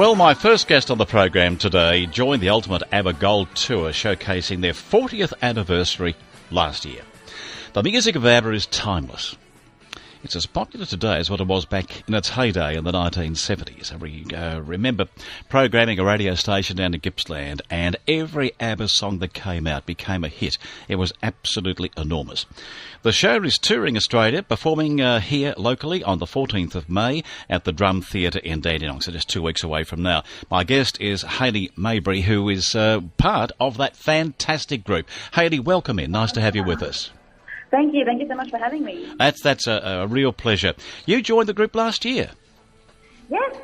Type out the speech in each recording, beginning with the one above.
Well, my first guest on the program today joined the Ultimate Abba Gold Tour, showcasing their 40th anniversary last year. The music of Abba is timeless. It's as popular today as what it was back in its heyday in the 1970s. I remember programming a radio station down in Gippsland, and every Abba song that came out became a hit. It was absolutely enormous. The show is touring Australia, performing here locally on the 14th of May at the Drum Theatre in Dandenong, so just 2 weeks away from now. My guest is Hayley Maybury, who is part of that fantastic group. Hayley, welcome in. Nice to have you with us. Thank you so much for having me. That's a real pleasure. You joined the group last year. Yes.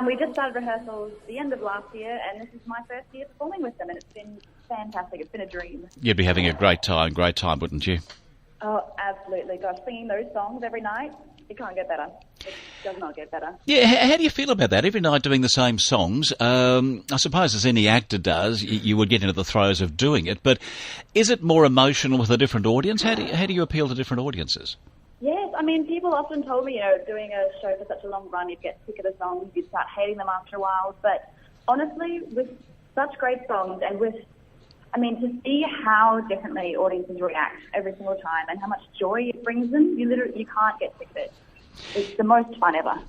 We just started rehearsals at the end of last year, and this is my first year performing with them, and it's been fantastic. It's been a dream. You'd be having a great time, wouldn't you? Oh, absolutely. Gosh, singing those songs every night, it can't get better. It does not get better. Yeah, how do you feel about that? Every night doing the same songs. I suppose as any actor does, you would get into the throes of doing it, but is it more emotional with a different audience? How do you appeal to different audiences? Yes, I mean, people often told me, doing a show for such a long run, you'd get sick of the songs, you'd start hating them after a while, but honestly, with such great songs and to see how differently audiences react every single time and how much joy it brings them, you can't get sick of it. It's the most fun ever.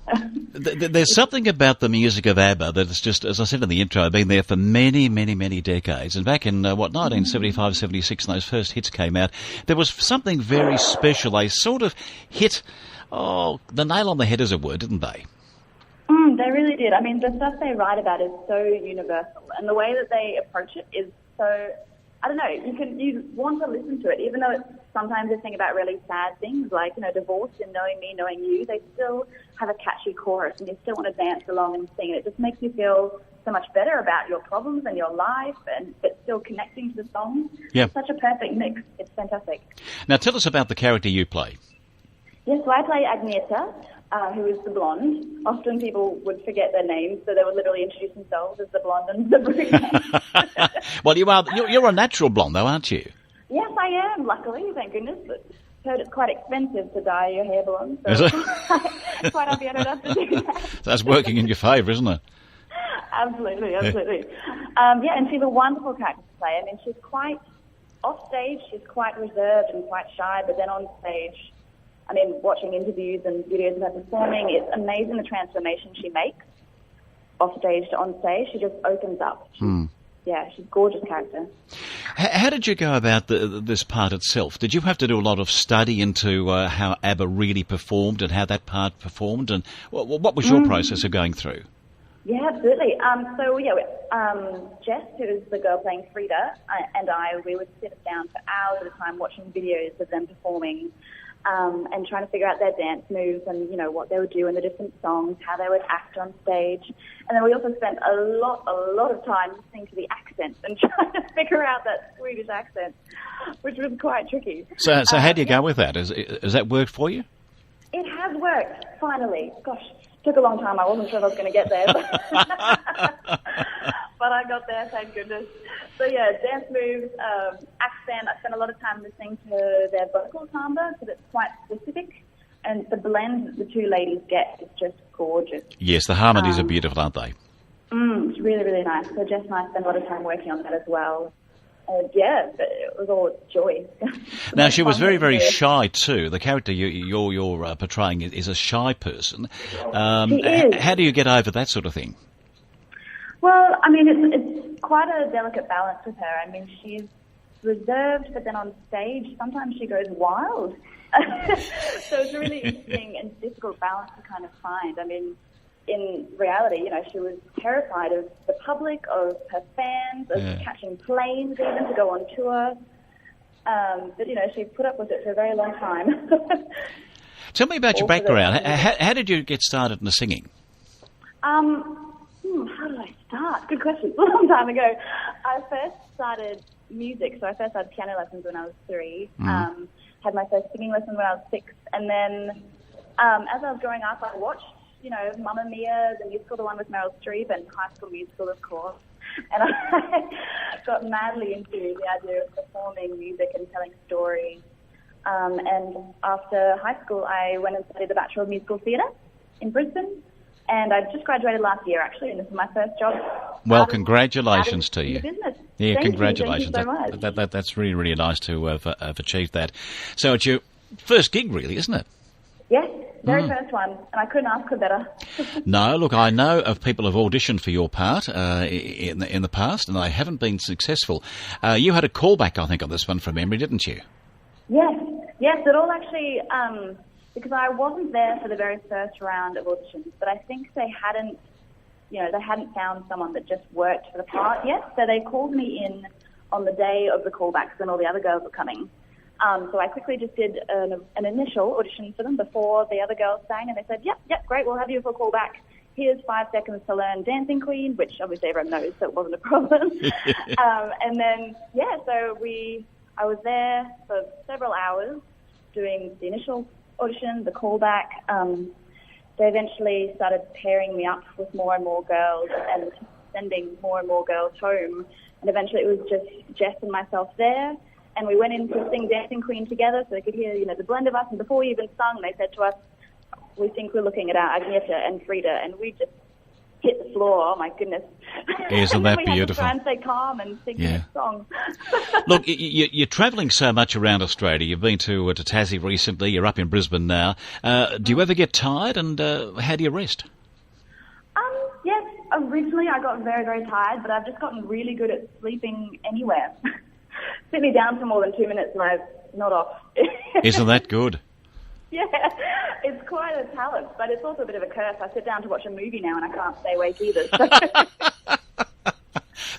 There's something about the music of Abba that is just, as I said in the intro, been there for many, many, many decades. And back in, 1975, 76, when those first hits came out, there was something very special. They sort of hit, the nail on the head, as it were, didn't they? They really did. I mean, the stuff they write about is so universal. And the way that they approach it is so, I don't know, you want to listen to it, even though it's sometimes they sing about really sad things like, divorce and knowing me, knowing you. They still have a catchy chorus and you still want to dance along and sing. And it just makes you feel so much better about your problems and your life, but still connecting to the song. Yeah. It's such a perfect mix. It's fantastic. Now tell us about the character you play. Yes, so I play Agnieszka, who is the blonde. Often people would forget their names, so they would literally introduce themselves as the blonde and the brunette. Well, you're a natural blonde, though, aren't you? Yes, I am, luckily, thank goodness. But I've heard it's quite expensive to dye your hair blonde, so is it? quite happy I don't have to do that. That's working in your favour, isn't it? Absolutely. And she's a wonderful character to play. I mean, she's quite, off stage, she's quite reserved and quite shy, but then on stage, watching interviews and videos of her performing, it's amazing the transformation she makes off stage to on stage. She just opens up. Yeah, she's a gorgeous character. How did you go about this part itself? Did you have to do a lot of study into how Abba really performed and how that part performed? And what was your process of going through? Yeah, absolutely. Jess, who is the girl playing Frida, and we would sit down for hours at a time watching videos of them performing and trying to figure out their dance moves and, what they would do in the different songs, how they would act on stage. And then we also spent a lot of time listening to the accents and trying to figure out that Swedish accent, which was quite tricky. So how do you go with that? Has that worked for you? It has worked, finally. Gosh, took a long time. I wasn't sure if I was going to get there. But I got there, thank goodness. So yeah, dance moves, accent. I spent a lot of time listening to their vocal timbre because it's quite specific. And the blend that the two ladies get is just gorgeous. Yes, the harmonies are beautiful, aren't they? It's really, really nice. So Jess and I spent a lot of time working on that as well. It was all joy. Now, she was very, very shy too. The character you're portraying is a shy person. She is. How do you get over that sort of thing? Well, it's quite a delicate balance with her. She's reserved, but then on stage, sometimes she goes wild. So it's a really interesting and difficult balance to kind of find. In reality, she was terrified of the public, of her fans, of catching planes even to go on tour. But, she put up with it for a very long time. Tell me about your background. How did you get started in the singing? How did I start? Good question. A long time ago. I first started music, so I first had piano lessons when I was 3. Had my first singing lesson when I was 6. And then as I was growing up, I watched, Mamma Mia, the musical, the one with Meryl Streep, and High School Musical, of course. And I got madly into the idea of performing music and telling stories. And after high school, I went and studied the Bachelor of Musical Theatre in Brisbane. And I just graduated last year, actually, and this is my first job. Well, congratulations to you. Business. Yeah, Thank congratulations. You. Thank you so much. That's really, really nice to have achieved that. So it's your first gig, really, isn't it? Yes, very first one, and I couldn't ask for better. No, look, I know of people who've auditioned for your part in the past, and they haven't been successful. You had a callback, I think, on this one from memory, didn't you? Yes, it all actually, because I wasn't there for the very first round of auditions, but I think they hadn't found someone that just worked for the part yet, so they called me in on the day of the callbacks when all the other girls were coming. So I quickly just did an initial audition for them before the other girls sang, and they said, yep, great, we'll have you for a callback. Here's 5 seconds to learn Dancing Queen, which obviously everyone knows, so it wasn't a problem. And then, so I was there for several hours doing the initial audition, the callback. They eventually started pairing me up with more and more girls and sending more and more girls home. And eventually it was just Jess and myself there. And we went in to sing Dancing Queen together so they could hear, the blend of us. And before we even sung, they said to us, we think we're looking at our Agneta and Frida. And we just hit the floor. Oh, my goodness. Isn't that we beautiful? Had to try and stay calm and sing the song. Look, you're travelling so much around Australia. You've been to Tassie recently. You're up in Brisbane now. Do you ever get tired, and how do you rest? Yes. Originally, I got very, very tired, but I've just gotten really good at sleeping anywhere. Sit me down for more than 2 minutes and I'm not off. Isn't that good? Yeah, it's quite a talent, but it's also a bit of a curse. I sit down to watch a movie now and I can't stay awake either.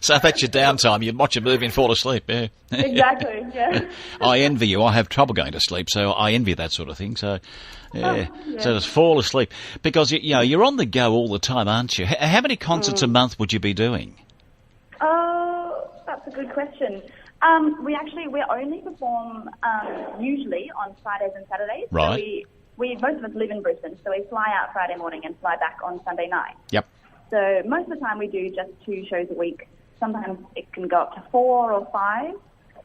So that's your downtime. You watch a movie and fall asleep, yeah. Exactly, yeah. I envy you. I have trouble going to sleep, so I envy that sort of thing. So, yeah. So just fall asleep. Because, you're on the go all the time, aren't you? How many concerts a month would you be doing? Oh, that's a good question. We only perform usually on Fridays and Saturdays. Right. So we most of us live in Brisbane, so we fly out Friday morning and fly back on Sunday night. Yep. So most of the time we do just 2 shows a week. Sometimes it can go up to 4 or 5.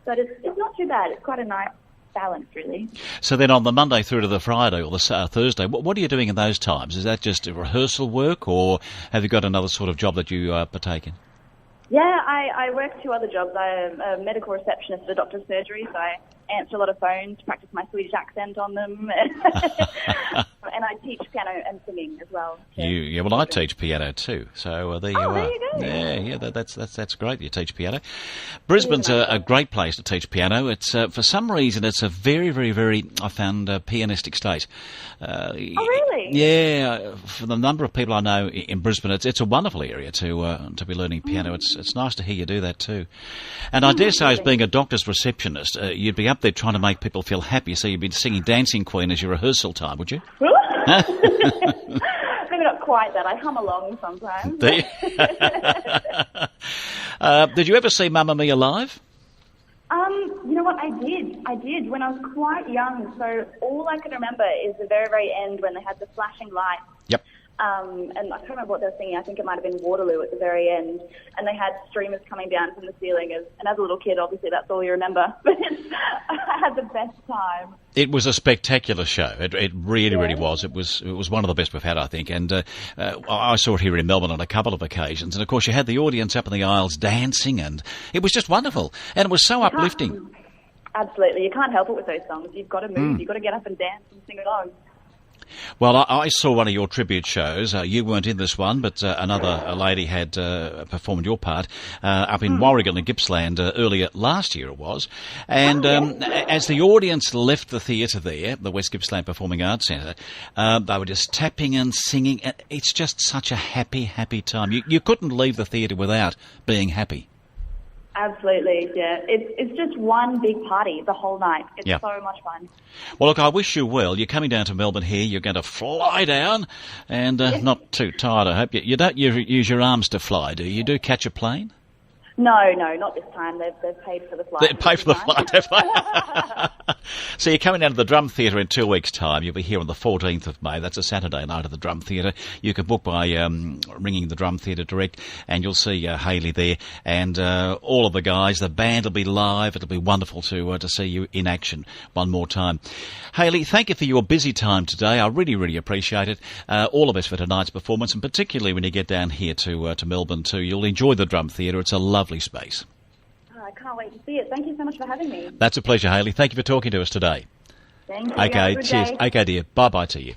But it's not too bad. It's quite a nice balance, really. So then on the Monday through to the Friday or the Thursday, what are you doing in those times? Is that just rehearsal work, or have you got another sort of job that you partake in? Yeah, I work 2 other jobs. I'm a medical receptionist at a doctor's surgery, so I answer a lot of phones to practice my Swedish accent on them. And I teach piano and singing as well. Well, I teach piano too. So there you are. There you go. Yeah, that's great. You teach piano. Brisbane's a great place to teach piano. It's for some reason it's a very, very, very, I found, pianistic state. Oh, really? Yeah, for the number of people I know in Brisbane, it's a wonderful area to be learning piano. It's nice to hear you do that too. And I dare say, as being a doctor's receptionist, you'd be up there trying to make people feel happy, so you'd be singing Dancing Queen as your rehearsal time, would you? Maybe not quite that. I hum along sometimes. Did you ever see Mamma Mia live? You know what? I did when I was quite young. So all I can remember is the very, very end when they had the flashing lights. Yep. And I can't remember what they were singing. I think it might have been Waterloo at the very end. And they had streamers coming down from the ceiling. And as a little kid, obviously, that's all you remember. But I had the best time. It was a spectacular show. It really, really was. It was one of the best we've had, I think. And I saw it here in Melbourne on a couple of occasions. And, of course, you had the audience up in the aisles dancing. And it was just wonderful. And it was so uplifting. Absolutely. You can't help it with those songs. You've got to move. You've got to get up and dance and sing along. Well, I saw one of your tribute shows. You weren't in this one, but another lady had performed your part up in Warrigal in Gippsland earlier last year it was. And as the audience left the theatre there, the West Gippsland Performing Arts Centre, they were just tapping and singing. It's just such a happy, happy time. You couldn't leave the theatre without being happy. Absolutely, yeah. It's just one big party the whole night. It's so much fun. Well, look, I wish you well. You're coming down to Melbourne here. You're going to fly down and not too tired, I hope. You don't use your arms to fly, do you? You do catch a plane? No, not this time. They've paid for the flight. They paid for the flight, have they? So you're coming down to the Drum Theatre in 2 weeks' time. You'll be here on the 14th of May. That's a Saturday night at the Drum Theatre. You can book by ringing the Drum Theatre direct, and you'll see Hayley there and all of the guys. The band will be live. It'll be wonderful to see you in action one more time. Hayley, thank you for your busy time today. I really, really appreciate it. All of us for tonight's performance, and particularly when you get down here to Melbourne too. You'll enjoy the Drum Theatre. It's a lovely space. Oh, I can't wait to see it. Thank you so much for having me. That's a pleasure, Hayley. Thank you for talking to us today. Thank you. Okay, cheers. Day. Okay, dear. Bye-bye to you.